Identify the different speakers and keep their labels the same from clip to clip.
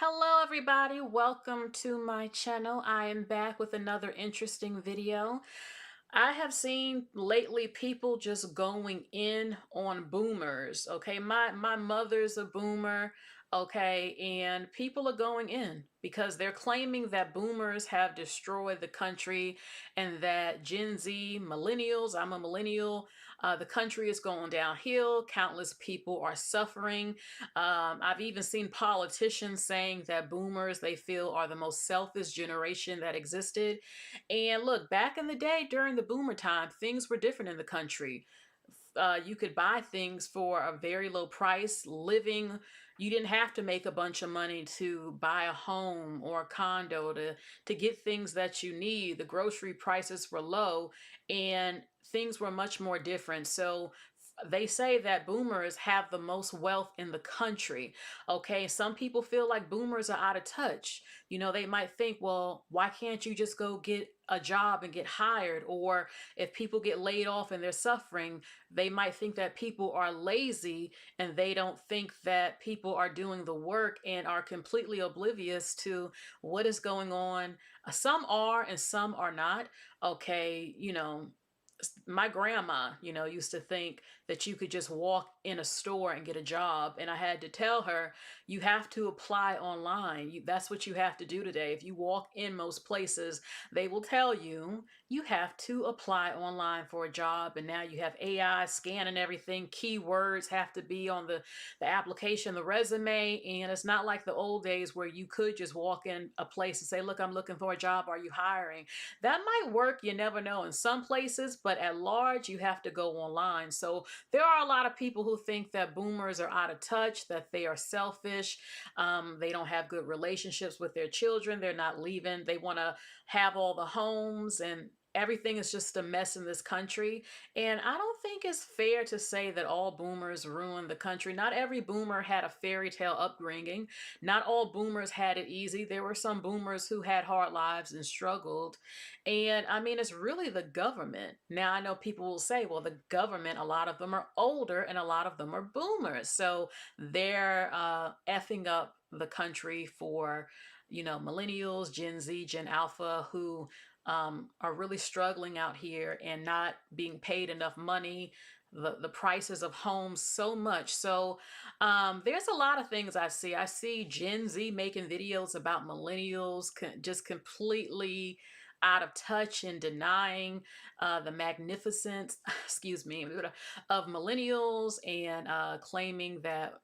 Speaker 1: Hello everybody, welcome to my channel. I am back with another interesting video. I have seen lately people just going in on boomers. Okay, my mother's a boomer. Okay, and people are going in because they're claiming that boomers have destroyed the country and that Gen Z, millennials, I'm a millennial, the country is going downhill. Countless people are suffering. I've even seen politicians saying that boomers they feel are the most selfish generation that existed. And look, back in the day during the boomer time, things were different in the country. You could buy things for a very low price. You didn't have to make a bunch of money to buy a home or a condo to get things that you need. The grocery prices were low and things were much more different. So they say that boomers have the most wealth in the country. Okay, some people feel like boomers are out of touch. They might think, well, why can't you just go get a job and get hired? Or if people get laid off and they're suffering, they might think that people are lazy and they don't think that people are doing the work and are completely oblivious to what is going on. Some are and some are not. Okay, my grandma, used to think that you could just walk in a store and get a job. And I had to tell her, you have to apply online. That's what you have to do today. If you walk in most places, they will tell you you have to apply online for a job. And now you have AI scanning everything. Keywords have to be on the application, the resume. And it's not like the old days where you could just walk in a place and say, look, I'm looking for a job. Are you hiring? That might work. You never know in some places, but at large, you have to go online. So there are a lot of people who think that boomers are out of touch, that they are selfish. They don't have good relationships with their children. They're not leaving. They want to have all the homes and everything is just a mess in this country. And I don't think it's fair to say that all boomers ruined the country. Not every boomer had a fairy tale upbringing. Not all boomers had it easy. There were some boomers who had hard lives and struggled. And I mean, it's really the government. Now, I know people will say, well, the government, a lot of them are older and a lot of them are boomers. So they're effing up the country for, millennials, Gen Z, Gen Alpha, who are really struggling out here and not being paid enough money. The prices of homes so much. So there's a lot of things I see. I see Gen Z making videos about millennials just completely out of touch and denying the magnificence, excuse me, of millennials and claiming that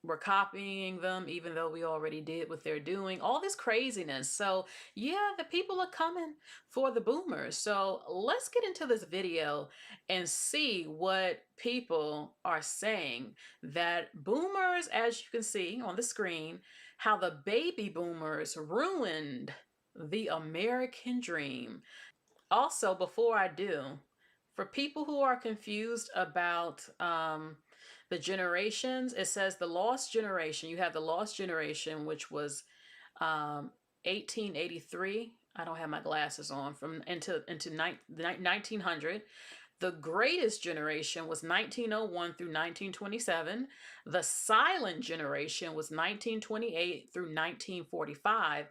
Speaker 1: we're copying them, even though we already did what they're doing. All this craziness. So yeah, the people are coming for the boomers. So let's get into this video and see what people are saying. That boomers, as you can see on the screen, how the baby boomers ruined the American dream. Also, before I do, for people who are confused about the generations, it says the lost generation. You have the lost generation, which was 1883. I don't have my glasses on from into 1900. The greatest generation was 1901 through 1927. The silent generation was 1928 through 1945.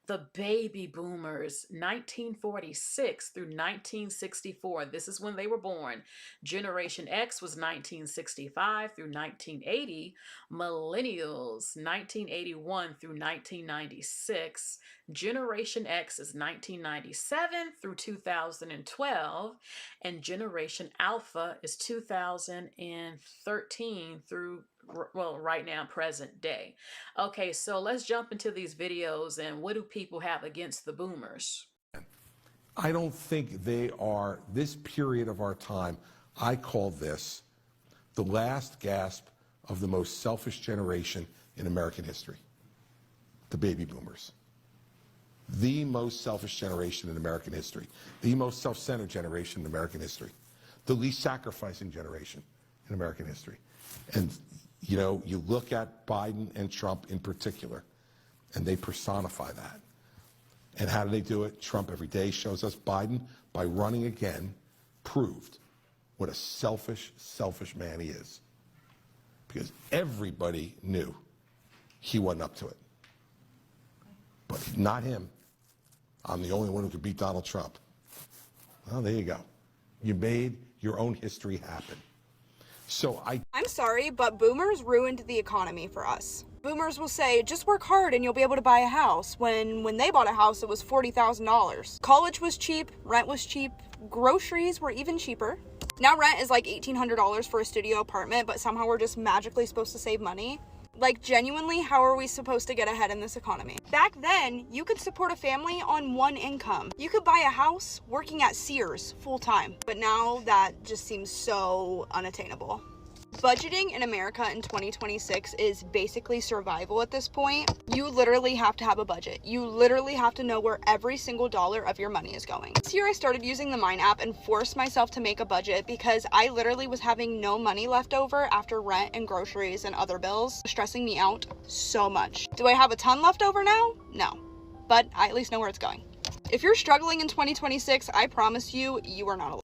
Speaker 1: The baby boomers, 1946 through 1964. This is when they were born. Generation X was 1965 through 1980. Millennials, 1981 through 1996. Generation X is 1997 through 2012. And Generation Alpha is 2013 through, well, right now, present day. Okay, so let's jump into these videos and what do people have against the boomers?
Speaker 2: I don't think they are, this period of our time, I call this the last gasp of the most selfish generation in American history, the baby boomers. The most selfish generation in American history, the most self-centered generation in American history, the least sacrificing generation in American history. And you look at Biden and Trump in particular, and they personify that. And how do they do it? Trump every day shows us. Biden, by running again, proved what a selfish, selfish man he is. Because everybody knew he wasn't up to it. Not him. I'm the only one who could beat Donald Trump. Well, there you go. You made your own history happen.
Speaker 3: I'm sorry, but boomers ruined the economy for us. Boomers will say, just work hard and you'll be able to buy a house, when they bought a house it was $40,000. College was cheap, rent was cheap, groceries were even cheaper. Now rent is like $1,800 for a studio apartment, but somehow we're just magically supposed to save money. Like, genuinely, how are we supposed to get ahead in this economy? Back then, you could support a family on one income. You could buy a house working at Sears full-time. But now that just seems so unattainable. Budgeting in America in 2026 is basically survival at this point. You literally have to have a budget. You literally have to know where every single dollar of your money is going. This year I started using the Mine app and forced myself to make a budget because I literally was having no money left over after rent and groceries and other bills, stressing me out so much. Do I have a ton left over now? No, but I at least know where it's going. If you're struggling in 2026, I promise you, you are not alone.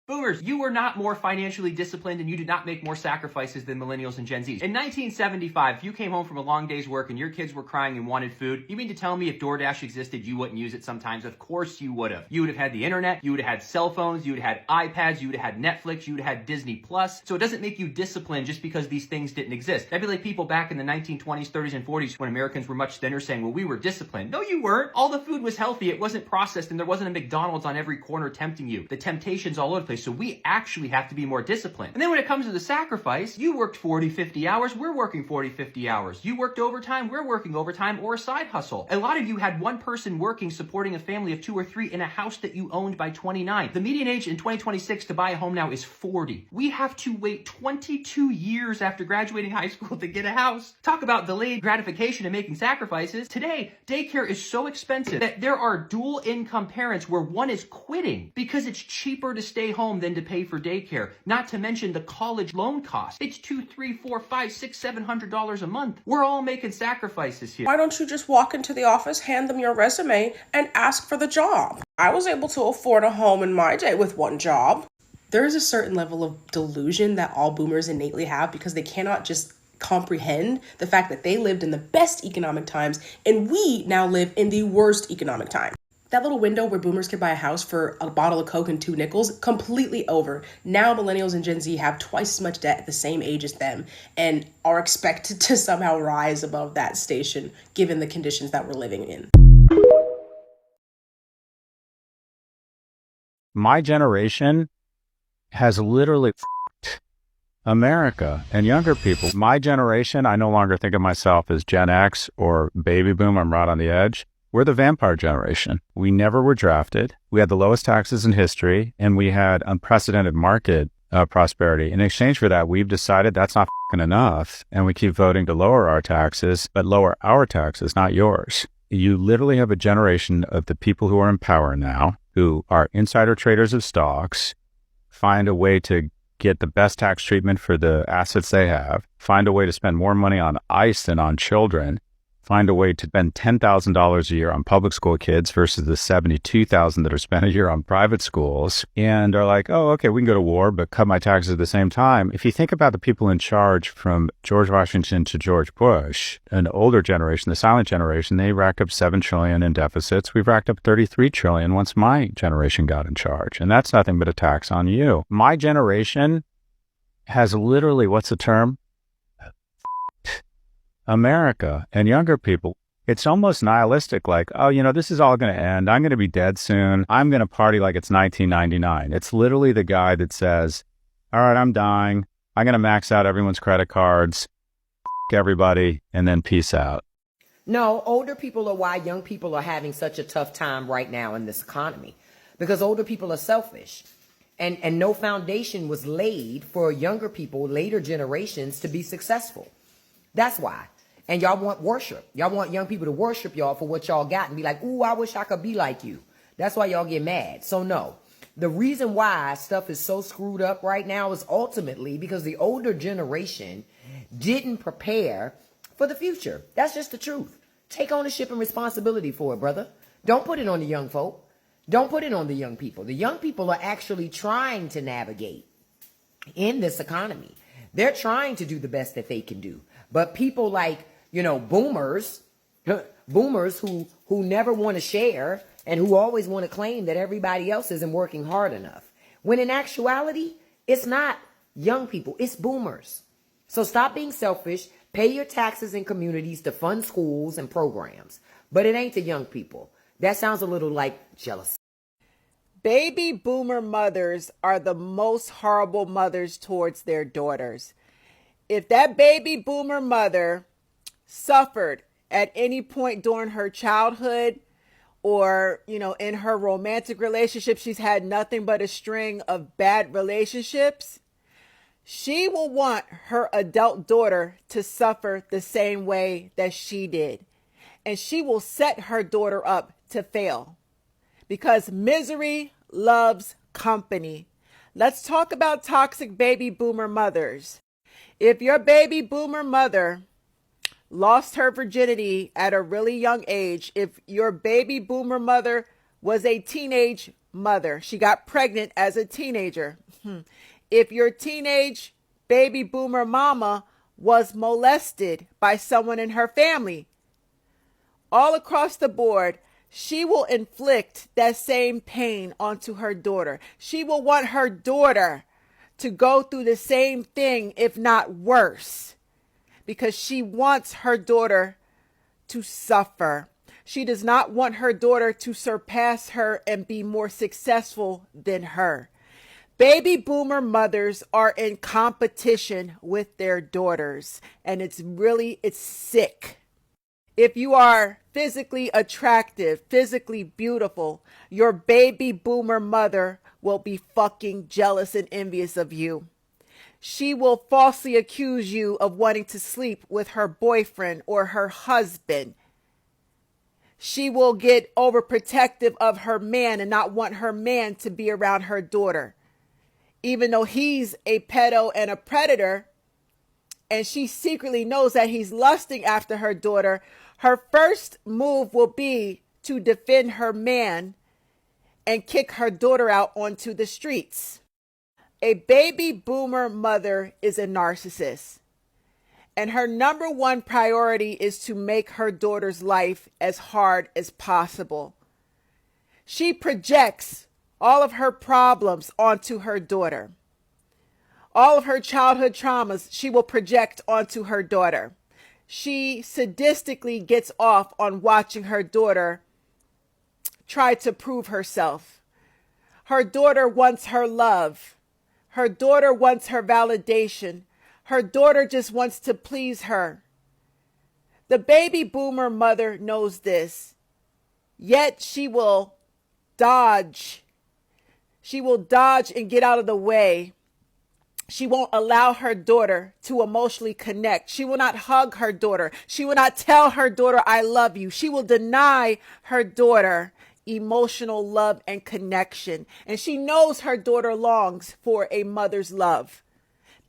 Speaker 4: Boomers, you were not more financially disciplined and you did not make more sacrifices than millennials and Gen Zs. In 1975, if you came home from a long day's work and your kids were crying and wanted food, you mean to tell me if DoorDash existed, you wouldn't use it sometimes? Of course you would have. You would have had the internet, you would have had cell phones, you would have had iPads, you would have had Netflix, you would have had Disney Plus. So it doesn't make you disciplined just because these things didn't exist. That'd be like people back in the 1920s, 30s, and 40s when Americans were much thinner saying, well, we were disciplined. No, you weren't. All the food was healthy, it wasn't processed, and there wasn't a McDonald's on every corner tempting you. The temptation's all over the place. So we actually have to be more disciplined. And then when it comes to the sacrifice, you worked 40, 50 hours, we're working 40, 50 hours. You worked overtime, we're working overtime, or a side hustle. A lot of you had one person working, supporting a family of 2 or 3 in a house that you owned by 29. The median age in 2026 to buy a home now is 40. We have to wait 22 years after graduating high school to get a house. Talk about delayed gratification and making sacrifices. Today, daycare is so expensive that there are dual income parents where one is quitting because it's cheaper to stay home than to pay for daycare, not to mention the college loan cost. It's $200, $300, $400, $500, $600, $700 a month. We're all making sacrifices here.
Speaker 5: Why don't you just walk into the office, hand them your resume, and ask for the job? I was able to afford a home in my day with one job. There is a certain level of delusion that all boomers innately have because they cannot just comprehend the fact that they lived in the best economic times and we now live in the worst economic time. That little window where boomers could buy a house for a bottle of Coke and 2 nickels, completely over. Now millennials and Gen Z have twice as much debt at the same age as them and are expected to somehow rise above that station given the conditions that we're living in.
Speaker 6: My generation has literally f***ed America and younger people. My generation, I no longer think of myself as Gen X or baby boom. I'm right on the edge. We're the vampire generation. We never were drafted. We had the lowest taxes in history, and we had unprecedented market prosperity. In exchange for that, we've decided that's not f***ing enough, and we keep voting to lower our taxes, but lower our taxes, not yours. You literally have a generation of the people who are in power now, who are insider traders of stocks, find a way to get the best tax treatment for the assets they have, find a way to spend more money on ICE than on children, find a way to spend $10,000 a year on public school kids versus the $72,000 that are spent a year on private schools, and are like, oh, okay, we can go to war, but cut my taxes at the same time. If you think about the people in charge from George Washington to George Bush, an older generation, the silent generation, they racked up $7 trillion in deficits. We've racked up $33 trillion once my generation got in charge, and that's nothing but a tax on you. My generation has literally, what's the term? America and younger people. It's almost nihilistic, like, oh, you know, this is all going to end. I'm going to be dead soon. I'm going to party like it's 1999. It's literally the guy that says, all right, I'm dying. I'm going to max out everyone's credit cards, everybody, and then peace out.
Speaker 7: No, older people are why young people are having such a tough time right now in this economy, because older people are selfish. And no foundation was laid for younger people, later generations, to be successful. That's why. And y'all want worship. Y'all want young people to worship y'all for what y'all got and be like, ooh, I wish I could be like you. That's why y'all get mad. So no, the reason why stuff is so screwed up right now is ultimately because the older generation didn't prepare for the future. That's just the truth. Take ownership and responsibility for it, brother. Don't put it on the young folk. Don't put it on the young people. The young people are actually trying to navigate in this economy. They're trying to do the best that they can do. But people like, boomers, boomers who never want to share and who always want to claim that everybody else isn't working hard enough. When in actuality, it's not young people, it's boomers. So stop being selfish, pay your taxes in communities to fund schools and programs. But it ain't the young people. That sounds a little like jealousy.
Speaker 8: Baby boomer mothers are the most horrible mothers towards their daughters. If that baby boomer mother suffered at any point during her childhood or, in her romantic relationship, she's had nothing but a string of bad relationships, she will want her adult daughter to suffer the same way that she did. And she will set her daughter up to fail because misery loves company. Let's talk about toxic baby boomer mothers. If your baby boomer mother lost her virginity at a really young age, if your baby boomer mother was a teenage mother, she got pregnant as a teenager. If your teenage baby boomer mama was molested by someone in her family, all across the board, she will inflict that same pain onto her daughter. She will want her daughter to go through the same thing, if not worse, because she wants her daughter to suffer. She does not want her daughter to surpass her and be more successful than her. Baby boomer mothers are in competition with their daughters, and it's sick. If you are physically attractive, physically beautiful, your baby boomer mother will be fucking jealous and envious of you. She will falsely accuse you of wanting to sleep with her boyfriend or her husband. She will get overprotective of her man and not want her man to be around her daughter. Even though he's a pedo and a predator, and she secretly knows that he's lusting after her daughter, her first move will be to defend her man and kick her daughter out onto the streets. A baby boomer mother is a narcissist, and her number one priority is to make her daughter's life as hard as possible. She projects all of her problems onto her daughter. All of her childhood traumas she will project onto her daughter. She sadistically gets off on watching her daughter try to prove herself. Her daughter wants her love. Her daughter wants her validation. Her daughter just wants to please her. The baby boomer mother knows this, yet she will dodge. She will dodge and get out of the way. She won't allow her daughter to emotionally connect. She will not hug her daughter. She will not tell her daughter, I love you. She will deny her daughter emotional love and connection. And she knows her daughter longs for a mother's love.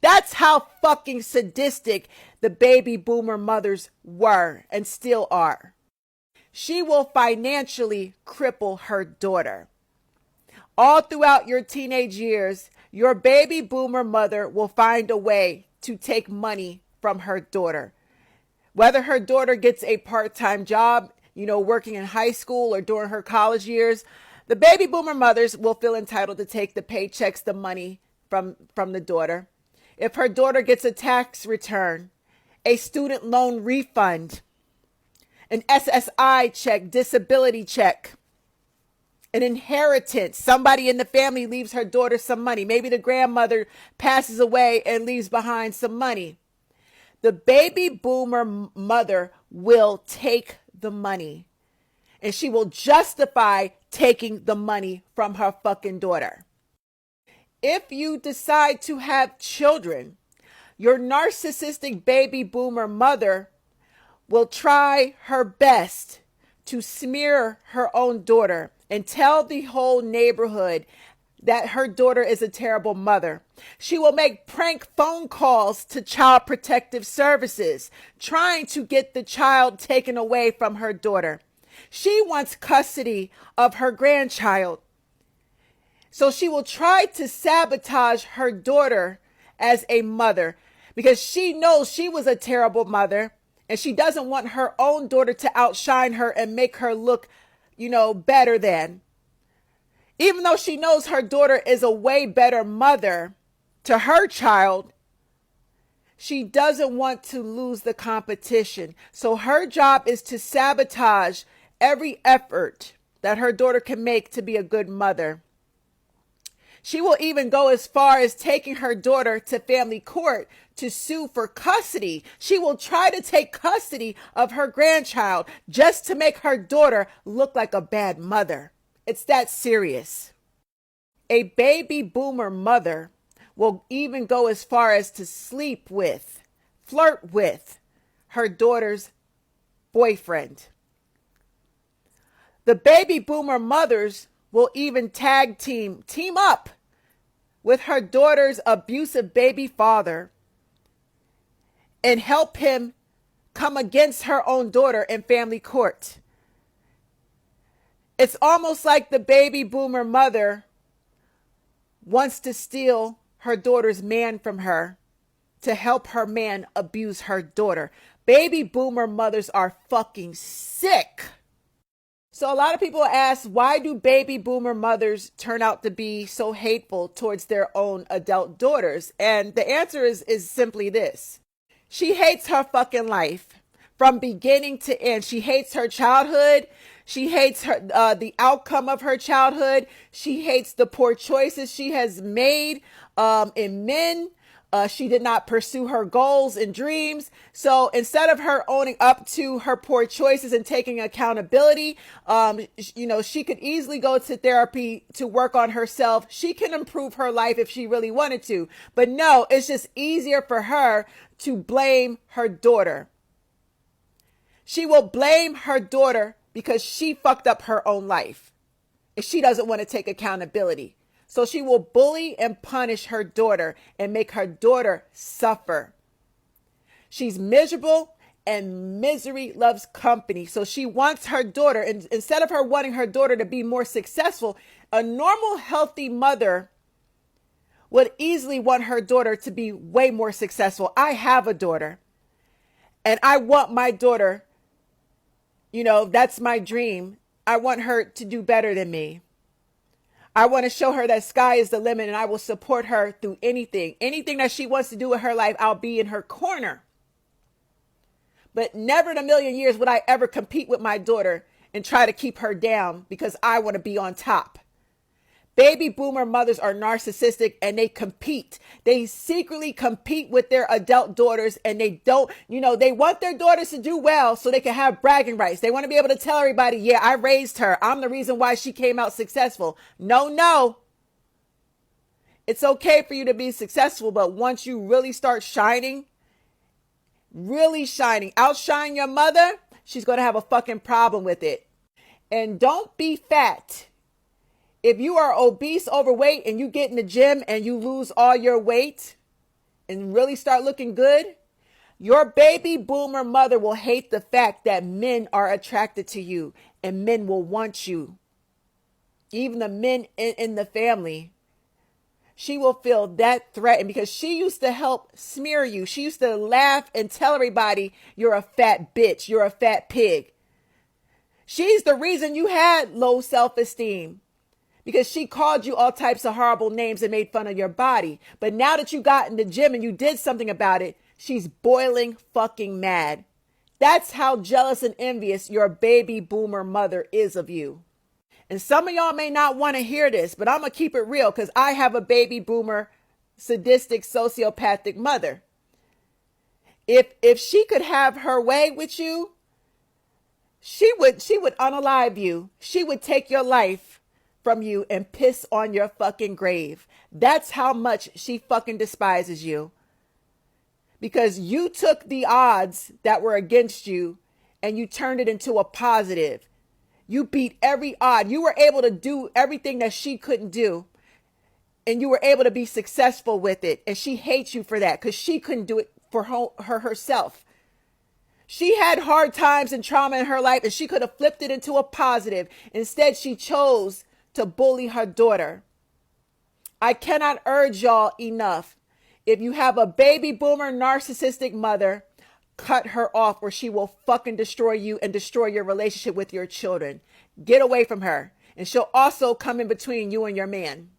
Speaker 8: That's how fucking sadistic the baby boomer mothers were and still are. She will financially cripple her daughter. All throughout your teenage years, your baby boomer mother will find a way to take money from her daughter. Whether her daughter gets a part-time job, working in high school or during her college years, the baby boomer mothers will feel entitled to take the paychecks, the money from the daughter. If her daughter gets a tax return, a student loan refund, an SSI check, disability check, an inheritance. Somebody in the family leaves her daughter some money. Maybe the grandmother passes away and leaves behind some money. The baby boomer mother will take the money, and she will justify taking the money from her fucking daughter. If you decide to have children, your narcissistic baby boomer mother will try her best to smear her own daughter and tell the whole neighborhood that her daughter is a terrible mother. She will make prank phone calls to Child Protective Services, trying to get the child taken away from her daughter. She wants custody of her grandchild. So she will try to sabotage her daughter as a mother. because she knows she was a terrible mother and she doesn't want her own daughter to outshine her and make her look, better than. Even though she knows her daughter is a way better mother to her child, she doesn't want to lose the competition. So her job is to sabotage every effort that her daughter can make to be a good mother. She will even go as far as taking her daughter to family court to sue for custody. She will try to take custody of her grandchild just to make her daughter look like a bad mother. It's that serious. A baby boomer mother will even go as far as to sleep with, flirt with her daughter's boyfriend. The baby boomer mothers will even team up with her daughter's abusive baby father and help him come against her own daughter in family court. It's almost like the baby boomer mother wants to steal her daughter's man from her to help her man abuse her daughter. Baby boomer mothers are fucking sick. So a lot of people ask, why do baby boomer mothers turn out to be so hateful towards their own adult daughters? And the answer is simply this. She hates her fucking life from beginning to end. She hates her childhood. She hates the outcome of her childhood. She hates the poor choices she has made in men. She did not pursue her goals and dreams. So instead of her owning up to her poor choices and taking accountability, she could easily go to therapy to work on herself. She can improve her life if she really wanted to. But no, it's just easier for her to blame her daughter. She will blame her daughter because she fucked up her own life and she doesn't want to take accountability. So she will bully and punish her daughter and make her daughter suffer. She's miserable and misery loves company. So she wants her daughter, and instead of her wanting her daughter to be more successful, a normal, healthy mother would easily want her daughter to be way more successful. I have a daughter and I want my daughter, that's my dream. I want her to do better than me. I want to show her that sky is the limit and I will support her through anything. Anything that she wants to do with her life, I'll be in her corner. But never in a million years would I ever compete with my daughter and try to keep her down because I want to be on top. Baby boomer mothers are narcissistic and they compete. They secretly compete with their adult daughters and they don't, they want their daughters to do well so they can have bragging rights. They want to be able to tell everybody, yeah, I raised her. I'm the reason why she came out successful. No. It's okay for you to be successful, but once you really start shining, outshine your mother, she's going to have a fucking problem with it. And don't be fat. If you are obese, overweight, and you get in the gym and you lose all your weight and really start looking good, your baby boomer mother will hate the fact that men are attracted to you and men will want you. Even the men in the family. She will feel that threatened because she used to help smear you. She used to laugh and tell everybody, you're a fat bitch, you're a fat pig. She's the reason you had low self-esteem. Because she called you all types of horrible names and made fun of your body. But now that you got in the gym and you did something about it, she's boiling fucking mad. That's how jealous and envious your baby boomer mother is of you. And some of y'all may not want to hear this, but I'm going to keep it real because I have a baby boomer, sadistic, sociopathic mother. If she could have her way with you, she would unalive you. She would take your life from you and piss on your fucking grave. That's how much she fucking despises you. Because you took the odds that were against you and you turned it into a positive. You beat every odd. You were able to do everything that she couldn't do. And you were able to be successful with it. And she hates you for that because she couldn't do it for her herself. She had hard times and trauma in her life and she could have flipped it into a positive. Instead, she chose to bully her daughter. I cannot urge y'all enough. If you have a baby boomer narcissistic mother, cut her off or she will fucking destroy you and destroy your relationship with your children. Get away from her. And she'll also come in between you and your man.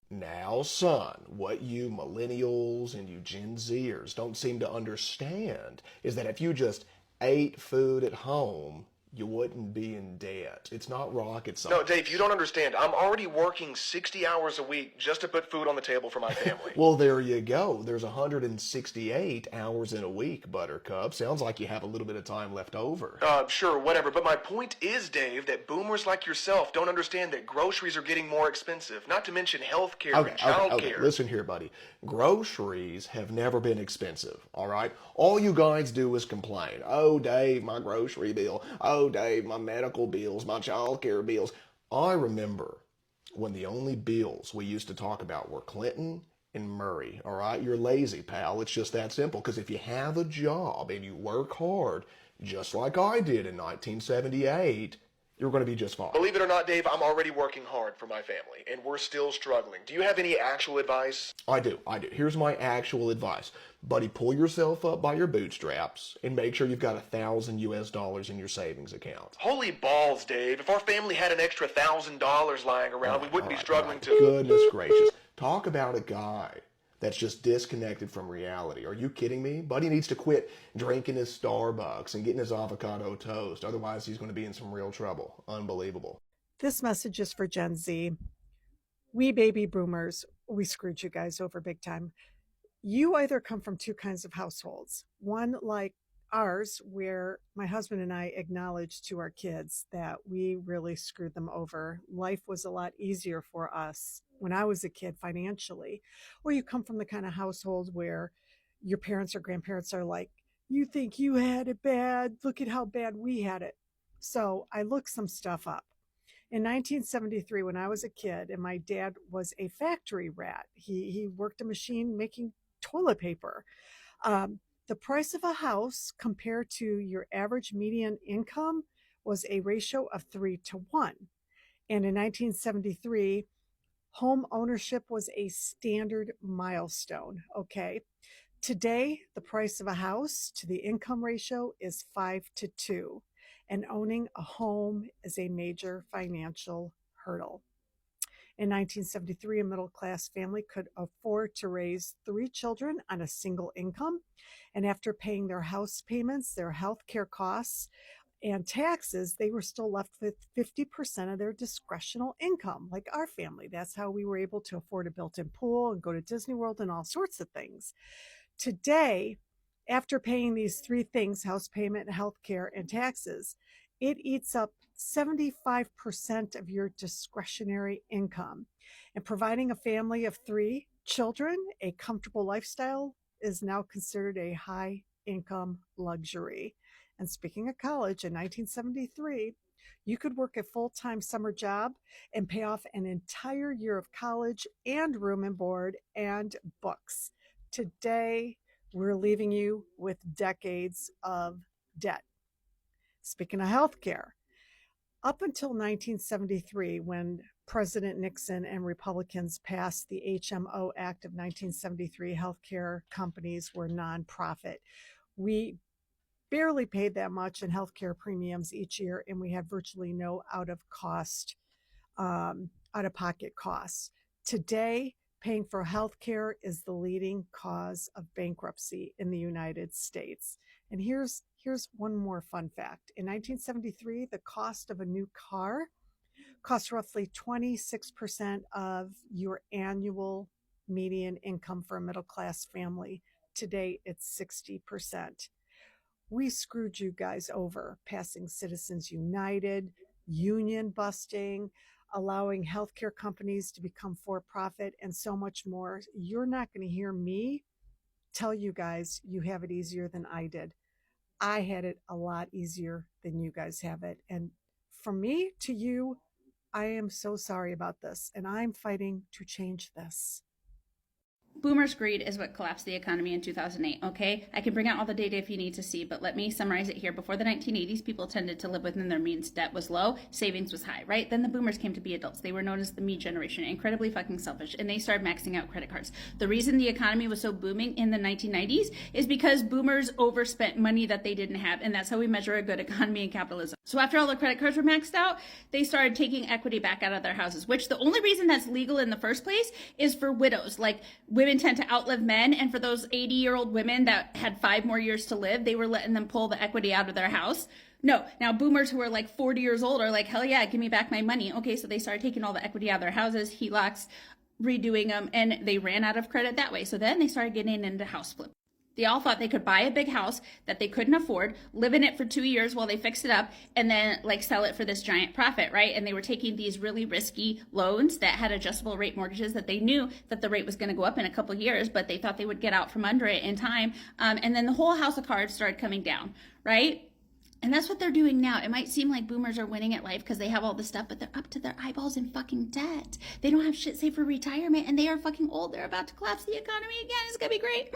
Speaker 9: Now, son, what you millennials and you Gen Zers don't seem to understand is that if you just ate food at home, you wouldn't be in debt. It's not rocket science.
Speaker 10: No, Dave, you don't understand. I'm already working 60 hours a week just to put food on the table for my family.
Speaker 9: Well, there you go. There's 168 hours in a week, Buttercup. Sounds like you have a little bit of time left over.
Speaker 10: Sure, whatever. But my point is, Dave, that boomers like yourself don't understand that groceries are getting more expensive, not to mention health care and child care.
Speaker 9: Listen here, buddy. Groceries have never been expensive, all right? All you guys do is complain. Oh, Dave, my grocery bill. Oh, Dave, my medical bills, my child care bills. I remember when the only bills we used to talk about were Clinton and Murray, all right? You're lazy, pal. It's just that simple. Because if you have a job and you work hard, just like I did in 1978, you're going to be just fine.
Speaker 10: Believe it or not, Dave, I'm already working hard for my family, and we're still struggling. Do you have any actual advice?
Speaker 9: I do. Here's my actual advice. Buddy, pull yourself up by your bootstraps and make sure you've got $1,000 in your savings account.
Speaker 10: Holy balls, Dave. If our family had an extra $1,000 lying around, we wouldn't be struggling to...
Speaker 9: Goodness gracious. Talk about a guy that's just disconnected from reality. Are you kidding me? Buddy needs to quit drinking his Starbucks and getting his avocado toast. Otherwise, he's going to be in some real trouble. Unbelievable.
Speaker 11: This message is for Gen Z. We baby boomers, we screwed you guys over big time. You either come from two kinds of households. One like ours, where my husband and I acknowledged to our kids that we really screwed them over. Life was a lot easier for us when I was a kid financially. Or you come from the kind of household where your parents or grandparents are like, you think you had it bad? Look at how bad we had it. So I looked some stuff up. In 1973, when I was a kid, and my dad was a factory rat, he worked a machine making toilet paper. The price of a house compared to your average median income was a ratio of 3-1. And in 1973, home ownership was a standard milestone. Okay. Today, the price of a house to the income ratio is 5-2, and owning a home is a major financial hurdle. In 1973, a middle-class family could afford to raise 3 children on a single income, and after paying their house payments, their health care costs, and taxes, they were still left with 50% of their discretional income, like our family. That's how we were able to afford a built-in pool and go to Disney World and all sorts of things. Today, after paying these 3 things, house payment, health care, and taxes, it eats up 75% of your discretionary income. And providing a family of 3 children a comfortable lifestyle is now considered a high income luxury. And speaking of college, in 1973, you could work a full-time summer job and pay off an entire year of college and room and board and books. Today, we're leaving you with decades of debt. Speaking of healthcare, up until 1973, when President Nixon and Republicans passed the HMO Act of 1973, healthcare companies were nonprofit. We barely paid that much in healthcare premiums each year, and we had virtually no out-of-pocket costs. Today, paying for healthcare is the leading cause of bankruptcy in the United States. And here's one more fun fact. In 1973, the cost of a new car cost roughly 26% of your annual median income for a middle-class family. Today, it's 60%. We screwed you guys over, passing Citizens United, union busting, allowing healthcare companies to become for-profit, and so much more. You're not going to hear me tell you guys you have it easier than I did. I had it a lot easier than you guys have it. And from me to you, I am so sorry about this, and I'm fighting to change this.
Speaker 12: Boomers' greed is what collapsed the economy in 2008, okay? I can bring out all the data if you need to see, but let me summarize it here. Before the 1980s, people tended to live within their means. Debt was low, savings was high, right? Then the boomers came to be adults. They were known as the me generation, incredibly fucking selfish, and they started maxing out credit cards. The reason the economy was so booming in the 1990s is because boomers overspent money that they didn't have, and that's how we measure a good economy in capitalism. So after all the credit cards were maxed out, they started taking equity back out of their houses, which the only reason that's legal in the first place is for widows. Like, women tend to outlive men, and for those 80-year-old women that had 5 more years to live, they were letting them pull the equity out of their house. No, now boomers who are like 40 years old are like, hell yeah, give me back my money. Okay, so they started taking all the equity out of their houses, HELOCs, redoing them, and they ran out of credit that way. So then they started getting into house flip. They all thought they could buy a big house that they couldn't afford, live in it for 2 years while they fixed it up, and then like sell it for this giant profit, right? And they were taking these really risky loans that had adjustable rate mortgages that they knew that the rate was going to go up in a couple of years, but they thought they would get out from under it in time. And then the whole house of cards started coming down, right? And that's what they're doing now. It might seem like boomers are winning at life because they have all this stuff, but they're up to their eyeballs in fucking debt. They don't have shit saved for retirement, and they are fucking old. They're about to collapse the economy again. It's going to be great.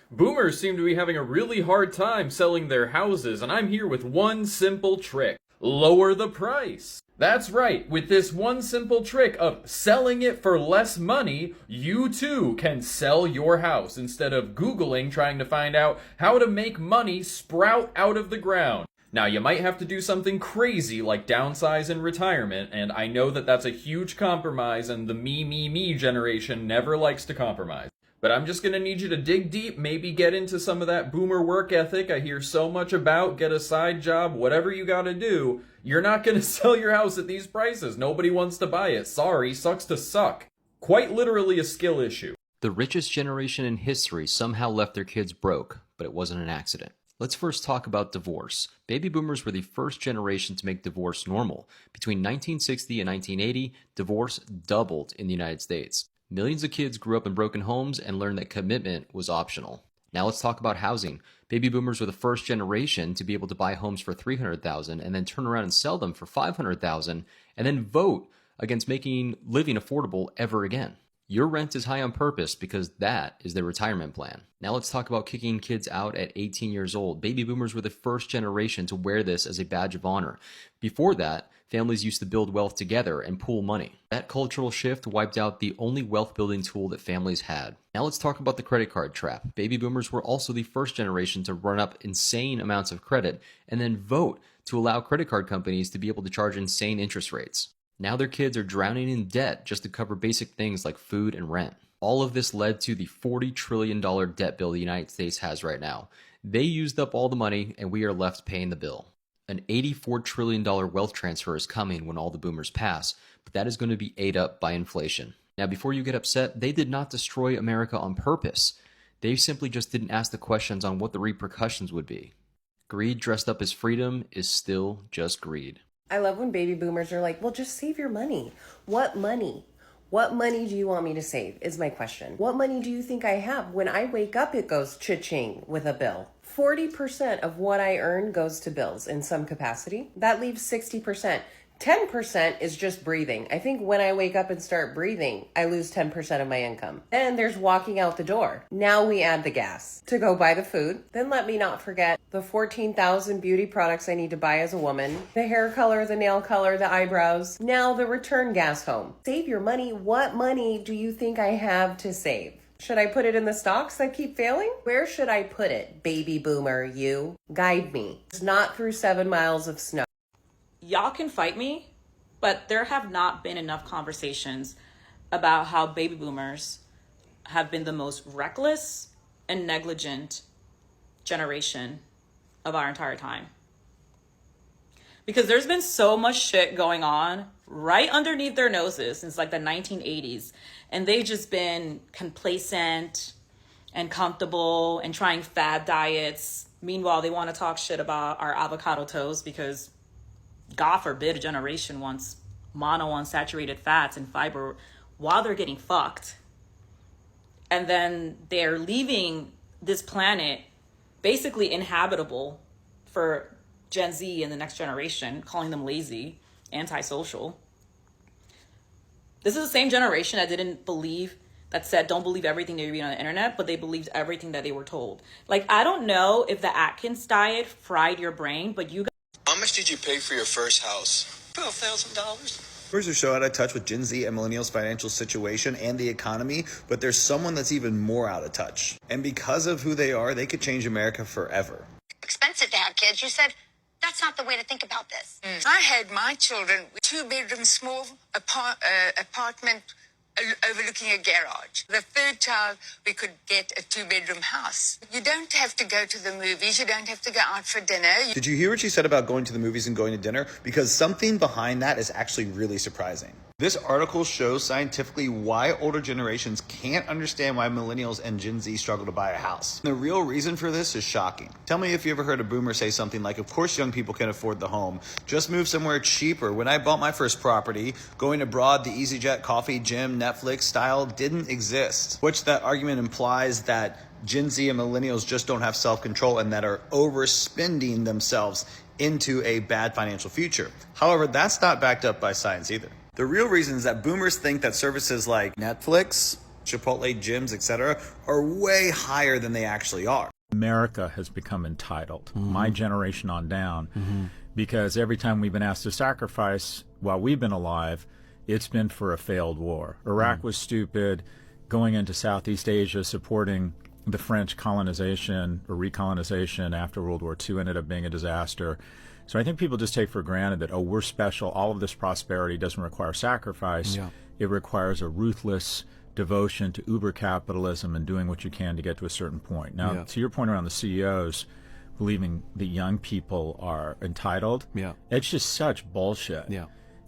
Speaker 13: Boomers seem to be having a really hard time selling their houses, and I'm here with one simple trick. Lower the price. That's right, with this one simple trick of selling it for less money, you too can sell your house instead of Googling trying to find out how to make money sprout out of the ground. Now, you might have to do something crazy like downsize in retirement, and I know that that's a huge compromise, and the me generation never likes to compromise. But I'm just gonna need you to dig deep, maybe get into some of that boomer work ethic I hear so much about, get a side job, whatever you gotta do. You're not gonna sell your house at these prices. Nobody wants to buy it. Sorry, sucks to suck. Quite literally a skill issue.
Speaker 14: The richest generation in history somehow left their kids broke, but it wasn't an accident. Let's first talk about divorce. Baby boomers were the first generation to make divorce normal. Between 1960 and 1980, divorce doubled in the United States. Millions of kids grew up in broken homes and learned that commitment was optional. Now let's talk about housing. Baby boomers were the first generation to be able to buy homes for $300,000 and then turn around and sell them for $500,000 and then vote against making living affordable ever again. Your rent is high on purpose because that is their retirement plan. Now let's talk about kicking kids out at 18 years old. Baby boomers were the first generation to wear this as a badge of honor. Before that, families used to build wealth together and pool money. That cultural shift wiped out the only wealth building tool that families had. Now let's talk about the credit card trap. Baby boomers were also the first generation to run up insane amounts of credit and then vote to allow credit card companies to be able to charge insane interest rates. Now their kids are drowning in debt just to cover basic things like food and rent. All of this led to the $40 trillion debt bill the United States has right now. They used up all the money and we are left paying the bill. An $84 trillion wealth transfer is coming when all the boomers pass, but that is going to be ate up by inflation. Now before you get upset, they did not destroy America on purpose. They simply just didn't ask the questions on what the repercussions would be. Greed dressed up as freedom is still just greed.
Speaker 15: I love when baby boomers are like, well, just save your money. What money? What money do you want me to save is my question. What money do you think I have? When I wake up, it goes cha-ching with a bill. 40% of what I earn goes to bills in some capacity. That leaves 60%. 10% is just breathing. I think when I wake up and start breathing, I lose 10% of my income. Then there's walking out the door. Now we add the gas to go buy the food. Then let me not forget the 14,000 beauty products I need to buy as a woman. The hair color, the nail color, the eyebrows. Now the return gas home. Save your money. What money do you think I have to save? Should I put it in the stocks that keep failing? Where should I put it? Baby boomer, you. Guide me. It's not through 7 miles of snow.
Speaker 16: Y'all can fight me, but there have not been enough conversations about how baby boomers have been the most reckless and negligent generation of our entire time. Because there's been so much shit going on right underneath their noses since like the 1980s. And they've just been complacent and comfortable and trying fad diets. Meanwhile, they want to talk shit about our avocado toast because God forbid a generation wants monounsaturated fats and fiber while they're getting fucked. And then they're leaving this planet basically inhabitable for Gen Z and the next generation, calling them lazy, antisocial. This is the same generation that didn't believe that said, don't believe everything that you read on the internet, but they believed everything that they were told. Like, I don't know if the Atkins diet fried your brain, but you.
Speaker 17: How much did you pay for your first house? $12,000. Numbers are so out of touch with Gen Z and millennials' financial situation and the economy, but there's someone that's even more out of touch. And because of who they are, they could change America forever.
Speaker 18: Expensive to have kids. You said that's not the way to think about this. I had my children with 2-bedroom small apartment overlooking a garage. The third child, we could get a 2-bedroom house. You don't have to go to the movies. You don't have to go out for dinner.
Speaker 17: Did you hear what she said about going to the movies and going to dinner? Because something behind that is actually really surprising. This article shows scientifically why older generations can't understand why millennials and Gen Z struggle to buy a house. And the real reason for this is shocking. Tell me if you ever heard a boomer say something like, of course young people can afford the home. Just move somewhere cheaper. When I bought my first property, going abroad, the EasyJet, coffee, gym, Netflix style didn't exist. Which that argument implies that Gen Z and millennials just don't have self-control and that are overspending themselves into a bad financial future. However, that's not backed up by science either. The real reason is that boomers think that services like Netflix, Chipotle, gyms, etc. are way higher than they actually are.
Speaker 6: America has become entitled, my generation on down, because every time we've been asked to sacrifice while we've been alive, it's been for a failed war. Iraq was stupid. Going into Southeast Asia, supporting the French colonization or recolonization after World War II ended up being a disaster. So I think people just take for granted that, oh, we're special. All of this prosperity doesn't require sacrifice. Yeah. It requires a ruthless devotion to uber capitalism and doing what you can to get to a certain point. Now, to your point around the CEOs believing that young people are entitled, it's just such bullshit.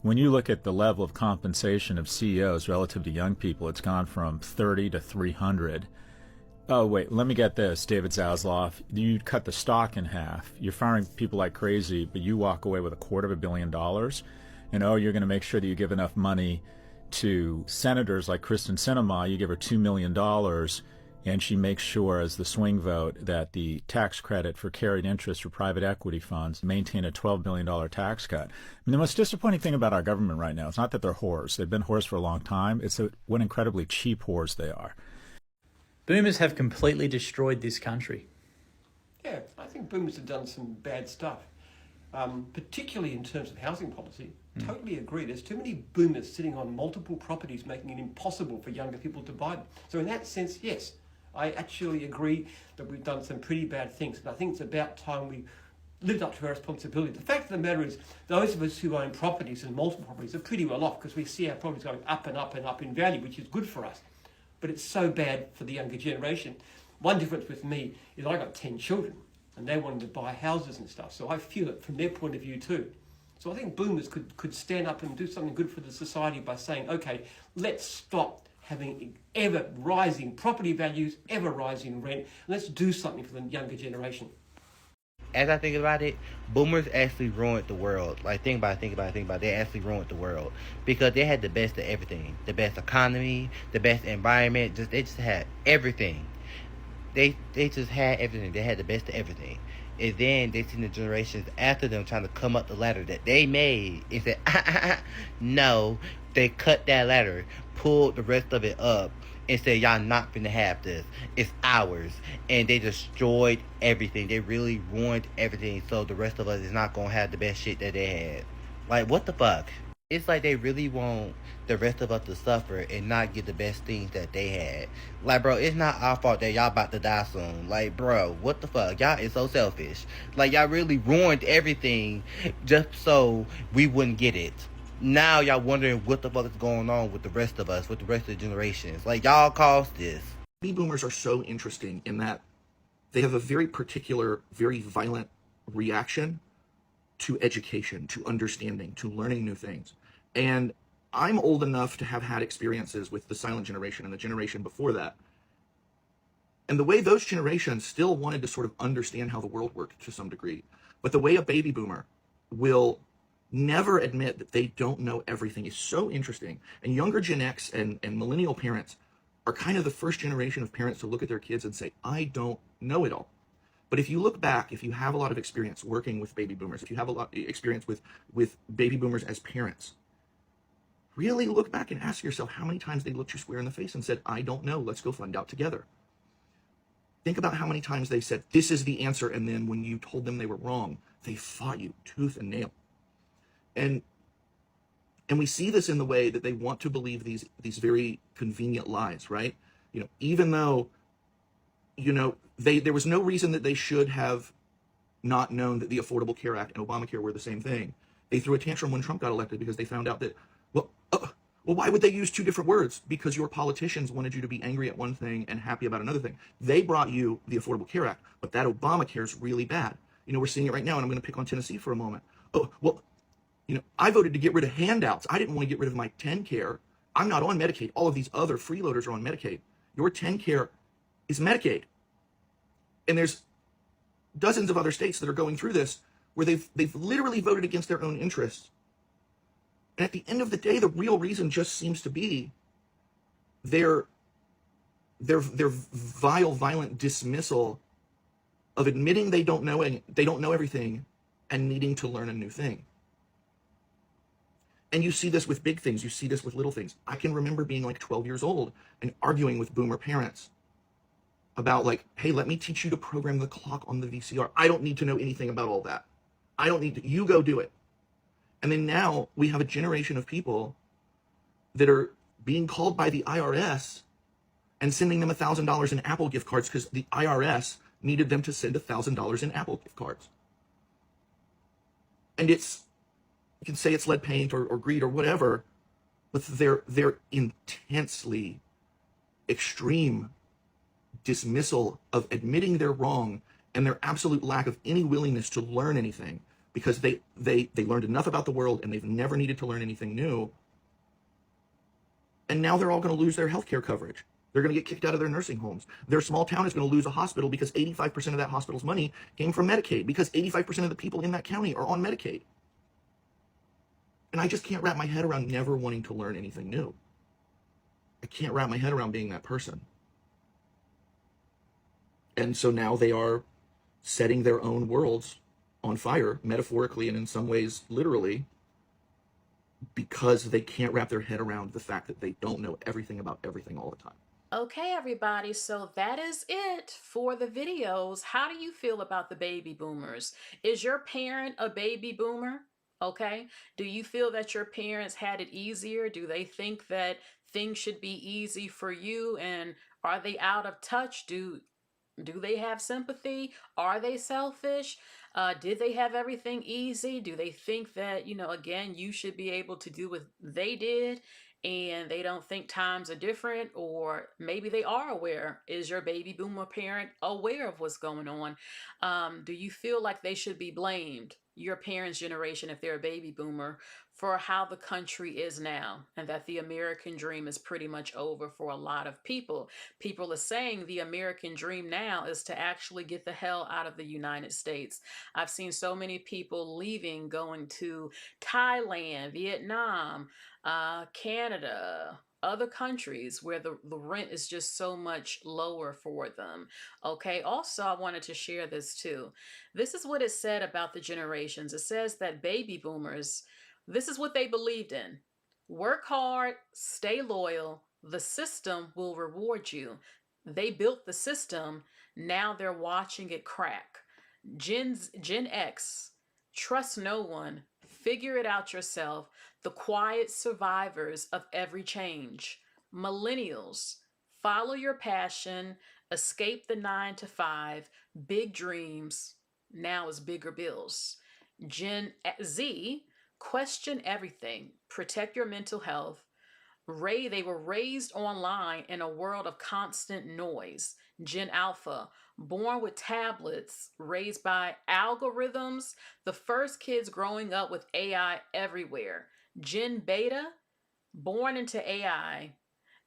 Speaker 6: When you look at the level of compensation of CEOs relative to young people, it's gone from 30 to 300. Oh, wait, let me get this, David Zaslav. You cut the stock in half. You're firing people like crazy, but you walk away with $250 million. And, oh, you're going to make sure that you give enough money to senators like Kristen Sinema. You give her $2 million, and she makes sure, as the swing vote, that the tax credit for carried interest for private equity funds maintain a $12 billion tax cut. I mean, the most disappointing thing about our government right now is not that they're whores. They've been whores for a long time. It's what incredibly cheap whores they are.
Speaker 19: Boomers have completely destroyed this country.
Speaker 20: Yeah, I think boomers have done some bad stuff, particularly in terms of housing policy. Totally agree. There's too many boomers sitting on multiple properties, making it impossible for younger people to buy them. So in that sense, yes, I actually agree that we've done some pretty bad things. And I think it's about time we lived up to our responsibility. The fact of the matter is, those of us who own properties and multiple properties are pretty well off because we see our properties going up and up and up in value, which is good for us. But it's so bad for the younger generation. One difference with me is I got 10 children and they wanted to buy houses and stuff. So I feel it from their point of view too. So I think boomers could stand up and do something good for the society by saying, okay, let's stop having ever rising property values, ever rising rent. Let's do something for the younger generation.
Speaker 21: As I think about it, boomers actually ruined the world. Like, think about it. They actually ruined the world because they had the best of everything. The best economy, the best environment. They just had everything. They just had everything. They had the best of everything. And then they seen the generations after them trying to come up the ladder that they made and said, no. They cut that ladder, pulled the rest of it up, and said, y'all not finna have this. It's ours. And they destroyed everything. They really ruined everything. So the rest of us is not gonna have the best shit that they had. Like, what the fuck? It's like they really want the rest of us to suffer and not get the best things that they had. Like, bro, it's not our fault that y'all about to die soon. Like, bro, what the fuck? Y'all is so selfish. Like, y'all really ruined everything just so we wouldn't get it. Now y'all wondering what the fuck is going on with the rest of us, with the rest of the generations. Like, y'all caused this.
Speaker 9: Baby boomers are so interesting in that they have a very particular, very violent reaction to education, to understanding, to learning new things. And I'm old enough to have had experiences with the silent generation and the generation before that. And the way those generations still wanted to sort of understand how the world worked to some degree. But the way a baby boomer will never admit that they don't know everything is so interesting. And younger Gen X and millennial parents are kind of the first generation of parents to look at their kids and say, I don't know it all. But if you look back, if you have a lot of experience working with baby boomers, if you have a lot of experience with baby boomers as parents,
Speaker 1: Really look back and ask yourself how many times they looked you square in the face and said, I don't know, let's go find out together. Think about how many times they said, this is the answer, and then when you told them they were wrong, they fought you tooth and nail. And we see this in the way that they want to believe these very convenient lies, right? Even though, there was no reason that they should have not known that the Affordable Care Act and Obamacare were the same thing. They threw a tantrum when Trump got elected because they found out that, well, why would they use two different words? Because your politicians wanted you to be angry at one thing and happy about another thing. They brought you the Affordable Care Act, but that Obamacare is really bad. We're seeing it right now, and I'm going to pick on Tennessee for a moment. Oh, well, I voted to get rid of handouts. I didn't want to get rid of my 10 care. I'm not on Medicaid. All of these other freeloaders are on Medicaid. Your 10 care is Medicaid. And there's dozens of other states that are going through this where they've literally voted against their own interests. And at the end of the day, the real reason just seems to be their vile, violent dismissal of admitting they don't know everything and needing to learn a new thing. And you see this with big things. You see this with little things. I can remember being like 12 years old and arguing with boomer parents about like, hey, let me teach you to program the clock on the VCR. I don't need to know anything about all that. I don't need to. You go do it. And then now we have a generation of people that are being called by the IRS and sending them $1,000 in Apple gift cards because the IRS needed them to send $1,000 in Apple gift cards. And you can say it's lead paint or greed or whatever, but their intensely extreme dismissal of admitting they're wrong and their absolute lack of any willingness to learn anything because they learned enough about the world and they've never needed to learn anything new. And now they're all going to lose their healthcare coverage. They're going to get kicked out of their nursing homes. Their small town is going to lose a hospital because 85% of that hospital's money came from Medicaid because 85% of the people in that county are on Medicaid. And I just can't wrap my head around never wanting to learn anything new. I can't wrap my head around being that person. And so now they are setting their own worlds on fire, metaphorically and in some ways literally, because they can't wrap their head around the fact that they don't know everything about everything all the time.
Speaker 22: Okay, everybody, so that is it for the videos. How do you feel about the baby boomers? Is your parent a baby boomer? Okay, do you feel that your parents had it easier? Do they think that things should be easy for you? And are they out of touch? Do they have sympathy? Are they selfish? Did they have everything easy? Do they think that, again, you should be able to do what they did and they don't think times are different? Or maybe they are aware. Is your baby boomer parent aware of what's going on? Do you feel like they should be blamed, your parents' generation, if they're a baby boomer, for how the country is now, and that the American dream is pretty much over for a lot of people? People are saying the American dream now is to actually get the hell out of the United States. I've seen so many people leaving, going to Thailand, Vietnam, Canada, other countries where the rent is just so much lower for them. Okay, also I wanted to share this too. This is what it said about the generations. It says that baby boomers, this is what they believed in. Work hard, stay loyal, the system will reward you. They built the system, now they're watching it crack. Gen X, trust no one, figure it out yourself, the quiet survivors of every change. Millennials, follow your passion, escape the 9 to 5, big dreams, now is bigger bills. Gen Z, question everything, protect your mental health. They were raised online in a world of constant noise. Gen Alpha, born with tablets, raised by algorithms, the first kids growing up with AI everywhere. Gen Beta, born into AI,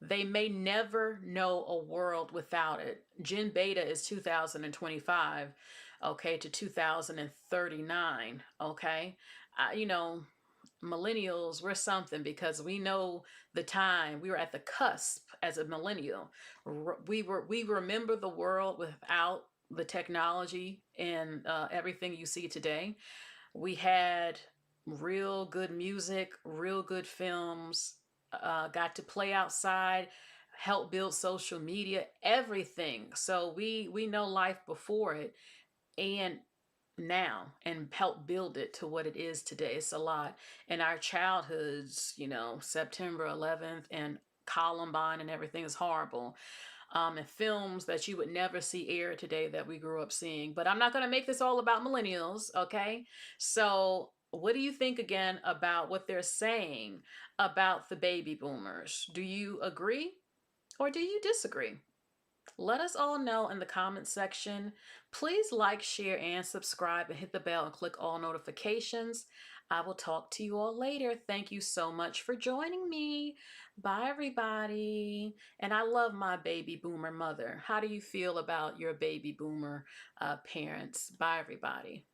Speaker 22: they may never know a world without it. Gen Beta is 2025, okay, to 2039, okay? Millennials, we're something because we know the time. We were at the cusp as a millennial. We remember the world without the technology and everything you see today. We had real good music, real good films, got to play outside, help build social media, everything. So we know life before it and now, and help build it to what it is today. It's a lot. In our childhoods, September 11th and Columbine and everything is horrible. And films that you would never see aired today that we grew up seeing. But I'm not going to make this all about millennials, okay? So, what do you think again about what they're saying about the baby boomers? Do you agree or do you disagree? Let us all know in the comments section. Please like, share, and subscribe, and hit the bell and click all notifications. I will talk to you all later. Thank you so much for joining me. Bye, everybody. And I love my baby boomer mother. How do you feel about your baby boomer parents? Bye, everybody.